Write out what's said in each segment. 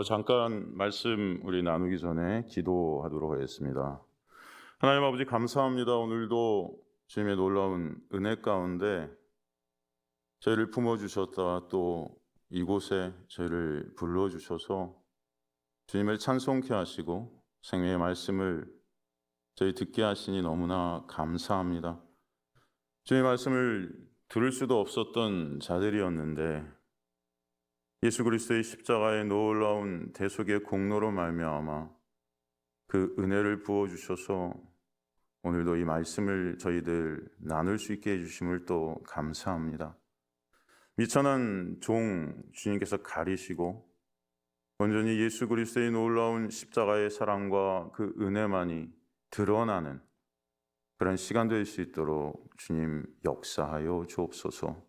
잠깐 말씀 우리 나누기 전에 기도하도록 하겠습니다. 하나님 아버지 감사합니다. 오늘도 주님의 놀라운 은혜 가운데 저희를 품어주셨다. 또 이곳에 저희를 불러주셔서 주님을 찬송케 하시고 생명의 말씀을 저희 듣게 하시니 너무나 감사합니다. 주님의 말씀을 들을 수도 없었던 자들이었는데 예수 그리스도의 십자가의 놀라운 대속의 공로로 말미암아 그 은혜를 부어주셔서 오늘도 이 말씀을 저희들 나눌 수 있게 해주심을 또 감사합니다. 미천한 종 주님께서 가리시고 온전히 예수 그리스도의 놀라운 십자가의 사랑과 그 은혜만이 드러나는 그런 시간 될 수 있도록 주님 역사하여 주옵소서.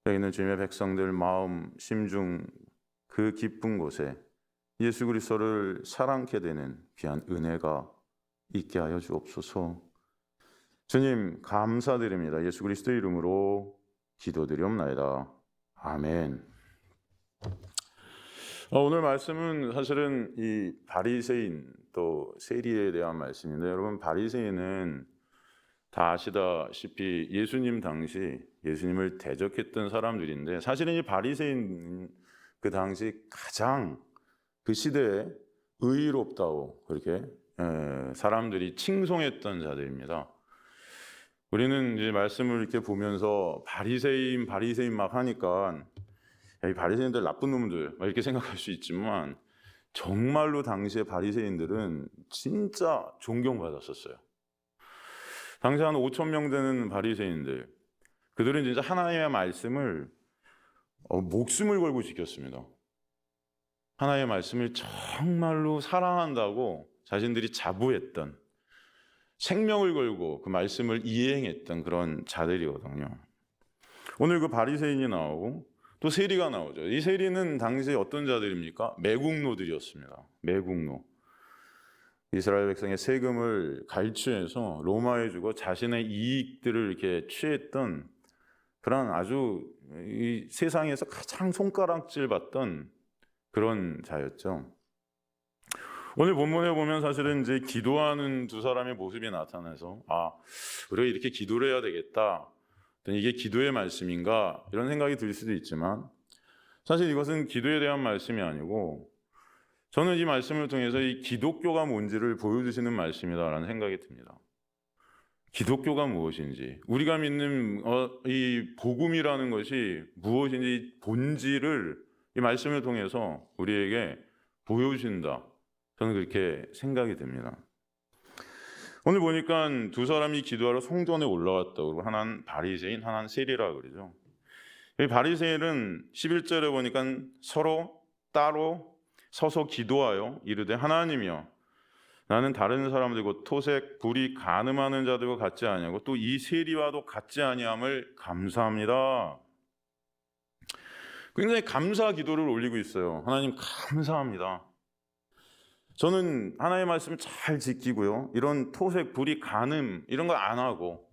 여기 있는 주님의 백성들 마음, 심중 그 깊은 곳에 예수 그리스도를 사랑케 되는 귀한 은혜가 있게 하여 주옵소서. 주님 감사드립니다. 예수 그리스도의 이름으로 기도드리옵나이다. 아멘. 오늘 말씀은 사실은 이 바리새인 또 세리에 대한 말씀인데, 여러분 바리새인은 다 아시다시피 예수님 당시 예수님을 대적했던 사람들인데, 사실은 이 바리새인 그 당시 가장 그 시대에 의롭다고 그렇게 사람들이 칭송했던 자들입니다. 우리는 이제 말씀을 이렇게 보면서 바리새인 막 하니까 이 바리새인들 나쁜 놈들 막 이렇게 생각할 수 있지만, 정말로 당시의 바리새인들은 진짜 존경받았었어요. 당시 한 5천 명 되는 바리새인들, 그들은 진짜 하나님의 말씀을 목숨을 걸고 지켰습니다. 하나님의 말씀을 정말로 사랑한다고 자신들이 자부했던, 생명을 걸고 그 말씀을 이행했던 그런 자들이거든요. 오늘 그 바리새인이 나오고 또 세리가 나오죠. 이 세리는 당시에 어떤 자들입니까? 매국노들이었습니다. 매국노. 이스라엘 백성의 세금을 갈취해서 로마에 주고 자신의 이익들을 이렇게 취했던 그런 아주 이 세상에서 가장 손가락질 받던 그런 자였죠. 오늘 본문에 보면 사실은 이제 기도하는 두 사람의 모습이 나타나서 우리가 이렇게 기도를 해야 되겠다, 이게 기도의 말씀인가 이런 생각이 들 수도 있지만, 사실 이것은 기도에 대한 말씀이 아니고 저는 이 말씀을 통해서 이 기독교가 뭔지를 보여주시는 말씀이다라는 생각이 듭니다. 기독교가 무엇인지, 우리가 믿는 이 복음이라는 것이 무엇인지 본질을 이 말씀을 통해서 우리에게 보여주신다, 저는 그렇게 생각이 됩니다. 오늘 보니까 두 사람이 기도하러 성전에 올라갔다고, 하나는 바리새인, 하나는 세리라 그러죠. 이 바리새인은 11절에 보니까 서로 따로 서서 기도하여 이르되 하나님이여, 나는 다른 사람들 곧 토색, 불의, 간음하는 자들과 같지 아니하고 또 이 세리와도 같지 아니함을 감사합니다. 굉장히 감사 기도를 올리고 있어요. 하나님 감사합니다. 저는 하나님의 말씀을 잘 지키고요, 이런 토색, 불의, 간음 이런 거 안 하고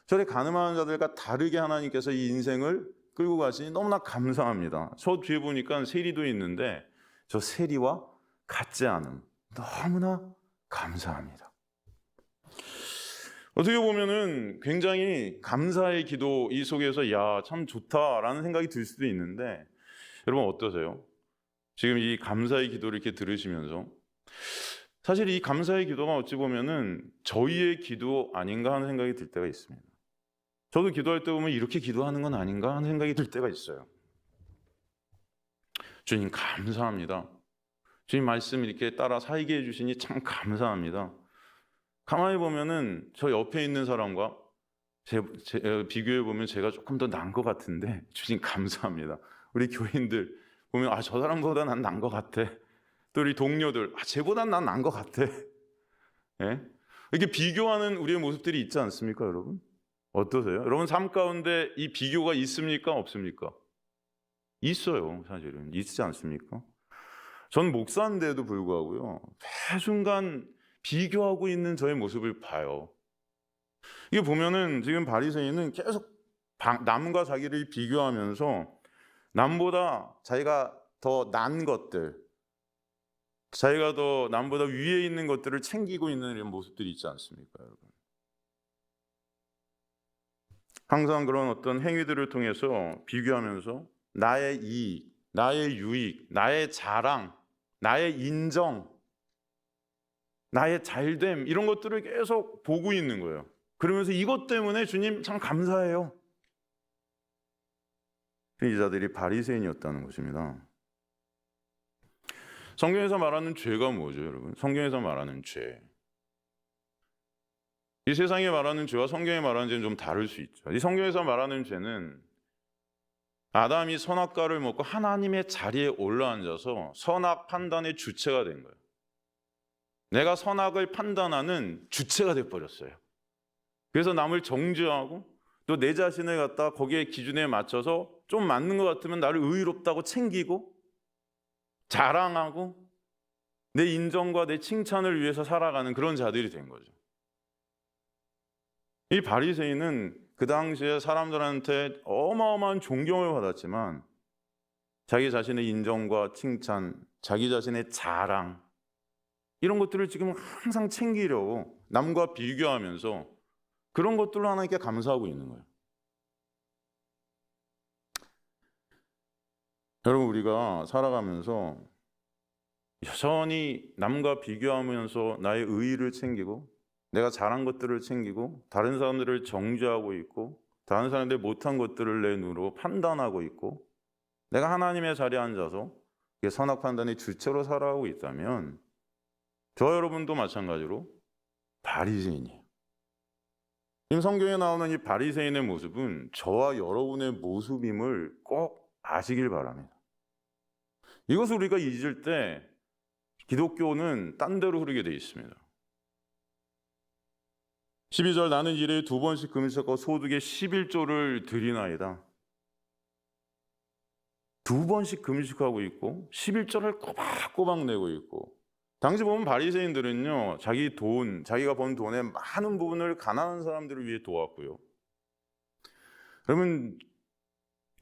저렇게 간음하는 자들과 다르게 하나님께서 이 인생을 끌고 가시니 너무나 감사합니다. 저 뒤에 보니까 세리도 있는데 저 세리와 같지 않음 너무나 감사합니다. 어떻게 보면은 굉장히 감사의 기도 이 속에서 참 좋다라는 생각이 들 수도 있는데, 여러분 어떠세요? 지금 이 감사의 기도를 이렇게 들으시면서 사실 이 감사의 기도가 어찌 보면은 저희의 기도 아닌가 하는 생각이 들 때가 있습니다. 저도 기도할 때 보면 이렇게 기도하는 건 아닌가 하는 생각이 들 때가 있어요. 주님 감사합니다. 주님 말씀 이렇게 따라 살게 해주시니 참 감사합니다. 가만히 보면은 저 옆에 있는 사람과 비교해 보면 제가 조금 더 나은 것 같은데 주님 감사합니다. 우리 교인들 보면 저 사람보다 난 나은 것 같아. 또 우리 동료들 쟤보다 난 나은 것 같아. 예? 이렇게 비교하는 우리의 모습들이 있지 않습니까, 여러분? 어떠세요? 여러분 삶 가운데 이 비교가 있습니까, 없습니까? 있어요. 사실은 있지 않습니까? 전 목사인데도 불구하고요, 매 순간 비교하고 있는 저의 모습을 봐요. 이게 보면은 지금 바리새인은 계속 남과 자기를 비교하면서 남보다 자기가 더 난 것들, 자기가 더 남보다 위에 있는 것들을 챙기고 있는 이런 모습들이 있지 않습니까, 여러분? 항상 그런 어떤 행위들을 통해서 비교하면서 나의 이익, 나의 유익, 나의 자랑, 나의 인정, 나의 잘됨, 이런 것들을 계속 보고 있는 거예요. 그러면서 이것 때문에 주님 참 감사해요. 이 자들이 바리새인이었다는 것입니다. 성경에서 말하는 죄가 뭐죠, 여러분? 성경에서 말하는 죄. 이 세상에 말하는 죄와 성경에 말하는 죄는 좀 다를 수 있죠. 이 성경에서 말하는 죄는 아담이 선악과를 먹고 하나님의 자리에 올라앉아서 선악 판단의 주체가 된 거예요. 내가 선악을 판단하는 주체가 돼버렸어요. 그래서 남을 정죄하고 또 내 자신을 갖다 거기에 기준에 맞춰서 좀 맞는 것 같으면 나를 의롭다고 챙기고 자랑하고 내 인정과 내 칭찬을 위해서 살아가는 그런 자들이 된 거죠. 이 바리새인은 그 당시에 사람들한테 어마어마한 존경을 받았지만 자기 자신의 인정과 칭찬, 자기 자신의 자랑, 이런 것들을 지금 항상 챙기려고 남과 비교하면서 그런 것들로 하나님께 감사하고 있는 거예요. 여러분, 우리가 살아가면서 여전히 남과 비교하면서 나의 의의를 챙기고 내가 잘한 것들을 챙기고 다른 사람들을 정죄하고 있고 다른 사람들이 못한 것들을 내 눈으로 판단하고 있고 내가 하나님의 자리에 앉아서 선악 판단의 주체로 살아가고 있다면 저 여러분도 마찬가지로 바리새인이에요. 지금 성경에 나오는 이 바리새인의 모습은 저와 여러분의 모습임을 꼭 아시길 바랍니다. 이것을 우리가 잊을 때 기독교는 딴 데로 흐르게 되어 있습니다. 12절 나는 일에 2번씩 금식하고 소득의 11조를 드리나이다. 2번씩 금식하고 있고 11조를 꼬박꼬박 내고 있고, 당시 보면 바리새인들은요 자기 돈, 자기가 번 돈의 많은 부분을 가난한 사람들을 위해 도왔고요. 그러면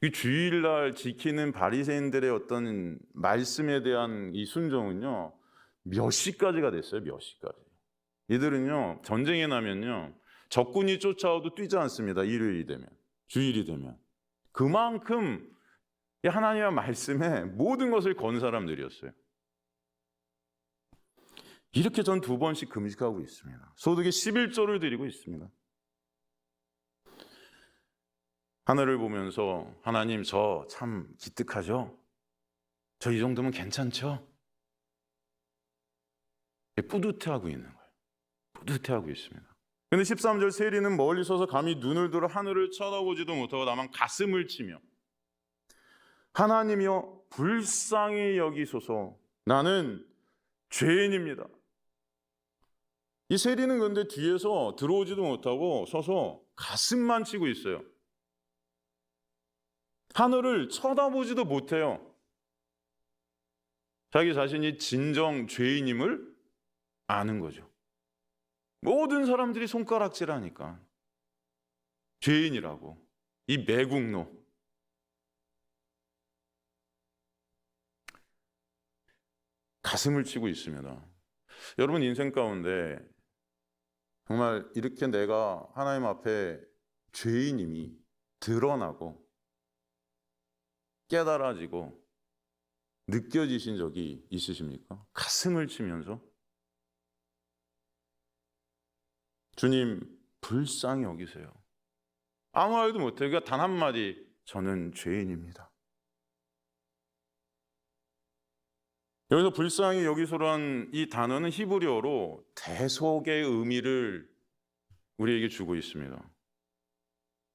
이 주일날 지키는 바리새인들의 어떤 말씀에 대한 이 순종은요 몇 시까지가 됐어요. 몇 시까지. 이들은요 전쟁에 나면요 적군이 쫓아와도 뛰지 않습니다. 일요일이 되면, 주일이 되면. 그만큼 하나님의 말씀에 모든 것을 건 사람들이었어요. 이렇게 전 2번씩 금식하고 있습니다. 소득의 11조를 드리고 있습니다. 하늘을 보면서 하나님 저 참 기특하죠? 저 이 정도면 괜찮죠? 뿌듯해하고 있는 거예요. 뿌듯해하고 있습니다. 근데 13절 세리는 멀리 서서 감히 눈을 들어 하늘을 쳐다보지도 못하고 다만 가슴을 치며 하나님이여 불쌍히 여기소서 나는 죄인입니다. 이 세리는 그런데 뒤에서 들어오지도 못하고 서서 가슴만 치고 있어요. 하늘을 쳐다보지도 못해요. 자기 자신이 진정 죄인임을 아는 거죠. 모든 사람들이 손가락질하니까 죄인이라고, 이 매국노. 가슴을 치고 있습니다. 여러분 인생 가운데 정말 이렇게 내가 하나님 앞에 죄인임이 드러나고 깨달아지고 느껴지신 적이 있으십니까? 가슴을 치면서 주님 불쌍히 여기세요. 아무 말도 못해요. 그러니까 단 한마디 저는 죄인입니다. 여기서 불쌍히 여기소란 이 단어는 히브리어로 대속의 의미를 우리에게 주고 있습니다.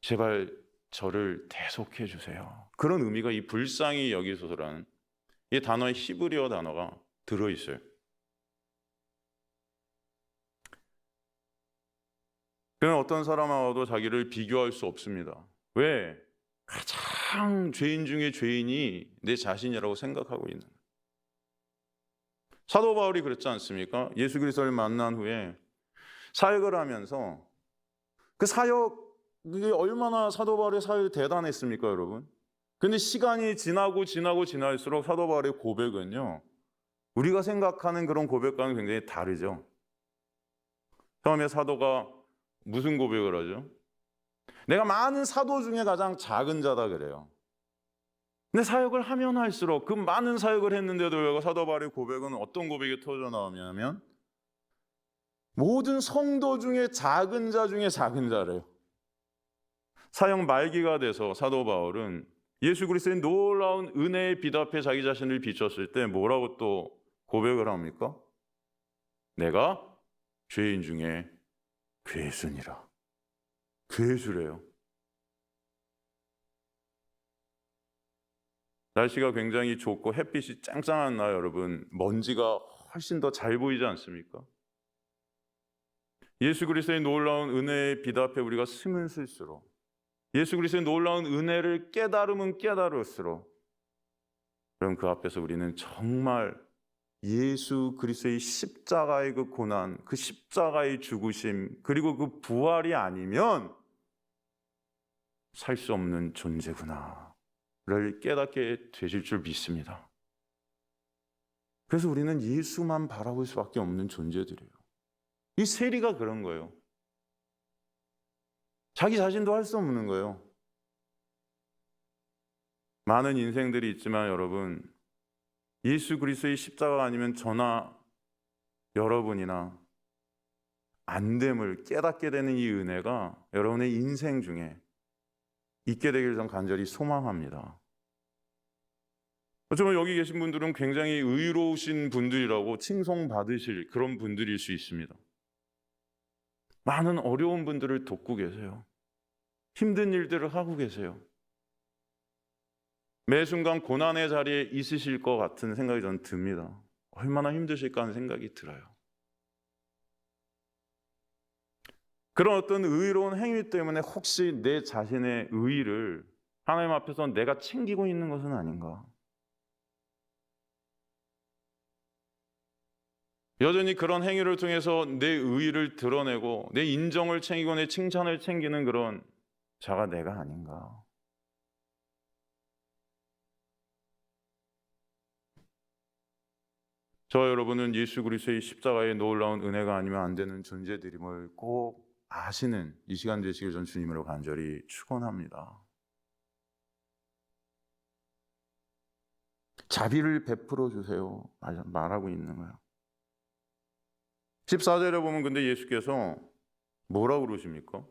제발 저를 대속해 주세요. 그런 의미가 이 불쌍히 여기소서라는 이 단어의 히브리어 단어가 들어있어요. 그는 어떤 사람하고도 자기를 비교할 수 없습니다. 왜? 가장 죄인 중에 죄인이 내 자신이라고 생각하고 있는 거예요. 사도 바울이 그랬지 않습니까? 예수 그리스도를 만난 후에 사역을 하면서 그 사역이 얼마나 사도 바울의 사역이 대단했습니까, 여러분? 근데 시간이 지날수록 사도 바울의 고백은요, 우리가 생각하는 그런 고백과는 굉장히 다르죠. 처음에 사도가 무슨 고백을 하죠? 내가 많은 사도 중에 가장 작은 자다 그래요. 근데 사역을 하면 할수록 그 많은 사역을 했는데도 불구하고 사도 바울의 고백은 어떤 고백이 터져 나오냐면 모든 성도 중에 작은 자 중에 작은 자래요. 사역 말기가 돼서 사도 바울은 예수 그리스도의 놀라운 은혜의 빛 앞에 자기 자신을 비췄을 때 뭐라고 또 고백을 합니까? 내가 죄인 중에 괴수니라. 괴수래요. 날씨가 굉장히 좋고 햇빛이 짱짱한 날 여러분, 먼지가 훨씬 더 잘 보이지 않습니까? 예수 그리스도의 놀라운 은혜의 빛 앞에 우리가 쓰면 쓸수록, 예수 그리스도의 놀라운 은혜를 깨달으면 깨달을수록, 그럼 그 앞에서 우리는 정말 예수 그리스도의 십자가의 그 고난, 그 십자가의 죽으심, 그리고 그 부활이 아니면 살 수 없는 존재구나를 깨닫게 되실 줄 믿습니다. 그래서 우리는 예수만 바라볼 수밖에 없는 존재들이에요. 이 세리가 그런 거예요. 자기 자신도 할 수 없는 거예요. 많은 인생들이 있지만 여러분, 예수 그리스도의 십자가가 아니면 저나 여러분이나 안됨을 깨닫게 되는 이 은혜가 여러분의 인생 중에 있게 되기를 전 간절히 소망합니다. 어쩌면 여기 계신 분들은 굉장히 의로우신 분들이라고 칭송받으실 그런 분들일 수 있습니다. 많은 어려운 분들을 돕고 계세요. 힘든 일들을 하고 계세요. 매 순간 고난의 자리에 있으실 것 같은 생각이 저는 듭니다. 얼마나 힘드실까 하는 생각이 들어요. 그런 어떤 의로운 행위 때문에 혹시 내 자신의 의의를 하나님 앞에서 내가 챙기고 있는 것은 아닌가? 여전히 그런 행위를 통해서 내 의의를 드러내고 내 인정을 챙기고 내 칭찬을 챙기는 그런 자가 내가 아닌가? 저와 여러분은 예수 그리스도의 십자가의 놀라운 은혜가 아니면 안 되는 존재들임을 꼭 아시는 이 시간 되시길 전 주님으로 간절히 축원합니다. 자비를 베풀어 주세요 말하고 있는 거예요. 14절에 보면 근데 예수께서 뭐라고 그러십니까?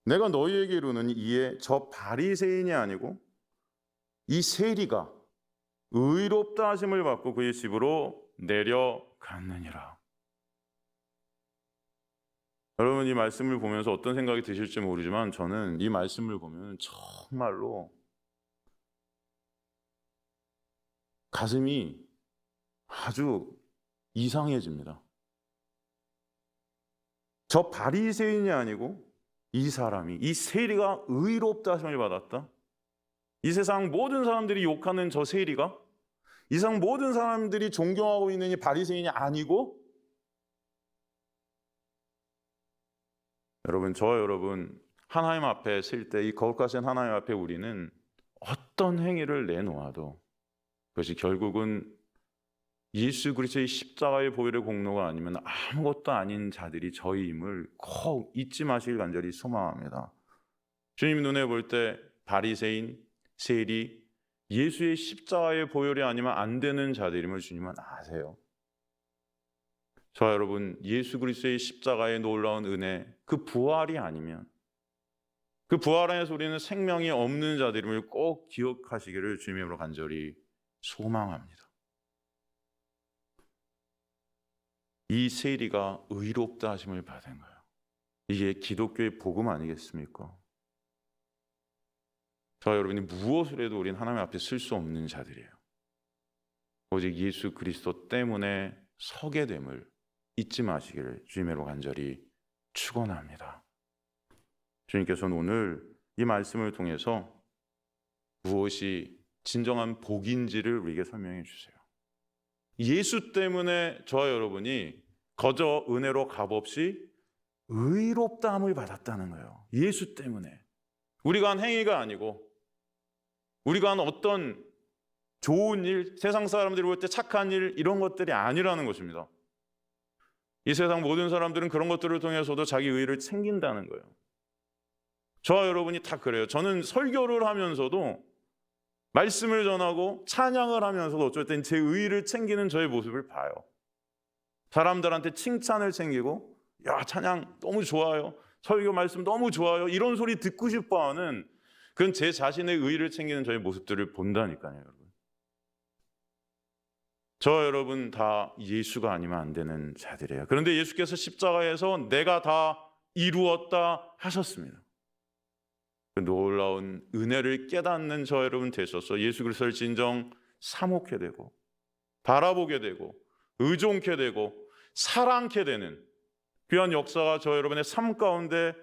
내가 너희에게 이르노니 이에 저 바리새인이 아니고 이 세리가 의롭다 하심을 받고 그의 집으로 내려갔느니라. 여러분 이 말씀을 보면서 어떤 생각이 드실지 모르지만 저는 이 말씀을 보면 정말로 가슴이 아주 이상해집니다. 저 바리새인이 아니고 이 사람이, 이 세리가 의롭다 하심을 받았다. 이 세상 모든 사람들이 욕하는 저 세리가, 이 세상 모든 사람들이 존경하고 있는 이 바리새인이 아니고, 여러분 저와 여러분 하나님 앞에 설 때 이 거룩하신 하나님 앞에 우리는 어떤 행위를 내놓아도 그것이 결국은 예수 그리스도의 십자가의 보혈의 공로가 아니면 아무것도 아닌 자들이 저희임을 꼭 잊지 마시길 간절히 소망합니다. 주님 눈에 볼 때 바리새인, 세리, 예수의 십자가의 보혈이 아니면 안 되는 자들임을 주님은 아세요. 저와 여러분 예수 그리스도의 십자가의 놀라운 은혜, 그 부활이 아니면, 그 부활 안에서 우리는 생명이 없는 자들임을 꼭 기억하시기를 주님의 이름으로 간절히 소망합니다. 이 세리가 의롭다 하심을 받은 거예요. 이게 기독교의 복음 아니겠습니까? 저와 여러분이 무엇을 해도 우리는 하나님 앞에 쓸 수 없는 자들이에요. 오직 예수 그리스도 때문에 서게 됨을 잊지 마시기를 주님으로 간절히 축원합니다. 주님께서는 오늘 이 말씀을 통해서 무엇이 진정한 복인지를 우리에게 설명해 주세요. 예수 때문에 저와 여러분이 거저 은혜로 값없이 의롭다함을 받았다는 거예요. 예수 때문에. 우리가 한 행위가 아니고 우리가 한 어떤 좋은 일, 세상 사람들이 볼 때 착한 일, 이런 것들이 아니라는 것입니다. 이 세상 모든 사람들은 그런 것들을 통해서도 자기 의의를 챙긴다는 거예요. 저와 여러분이 다 그래요. 저는 설교를 하면서도, 말씀을 전하고 찬양을 하면서도 어쩔 땐 제 의의를 챙기는 저의 모습을 봐요. 사람들한테 칭찬을 챙기고, 야, 찬양 너무 좋아요, 설교 말씀 너무 좋아요, 이런 소리 듣고 싶어하는, 그건 제 자신의 의의를 챙기는 저의 모습들을 본다니까요. 여러분, 저 여러분 다 예수가 아니면 안 되는 자들이에요. 그런데 예수께서 십자가에서 내가 다 이루었다 하셨습니다. 그 놀라운 은혜를 깨닫는 저 여러분 되셔서 예수 그리스도를 진정 사모게 되고, 바라보게 되고, 의존케 되고, 사랑케 되는 귀한 역사가 저 여러분의 삶 가운데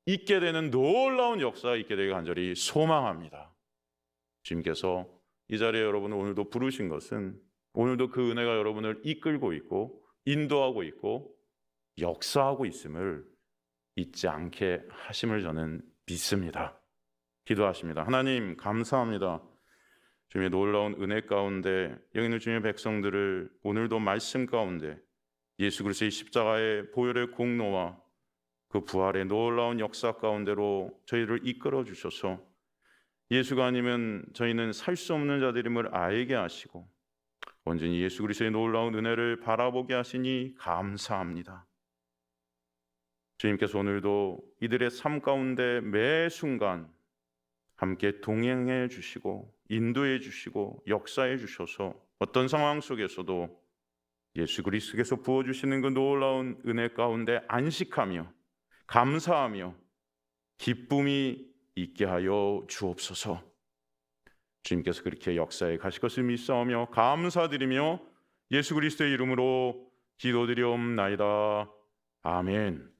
있게 되는 놀라운 역사가 있게 되길 간절히 소망합니다. 주님께서 이 자리에 여러분을 오늘도 부르신 것은, 오늘도 그 은혜가 여러분을 이끌고 있고 인도하고 있고 역사하고 있음을 잊지 않게 하심을 저는 믿습니다. 기도하십니다. 하나님, 감사합니다. 주님의 놀라운 은혜 가운데 여기 있는 주님의 백성들을 오늘도 말씀 가운데 예수 그리스도의 십자가의 보혈의 공로와 그 부활의 놀라운 역사 가운데로 저희를 이끌어 주셔서 예수가 아니면 저희는 살 수 없는 자들임을 알게 하시고 온전히 예수 그리스도의 놀라운 은혜를 바라보게 하시니 감사합니다. 주님께서 오늘도 이들의 삶 가운데 매 순간 함께 동행해 주시고 인도해 주시고 역사해 주셔서 어떤 상황 속에서도 예수 그리스도께서 부어주시는 그 놀라운 은혜 가운데 안식하며 감사하며 기쁨이 있게 하여 주옵소서. 주님께서 그렇게 역사에 가실 것을 믿사오며 감사드리며 예수 그리스도의 이름으로 기도드리옵나이다. 아멘.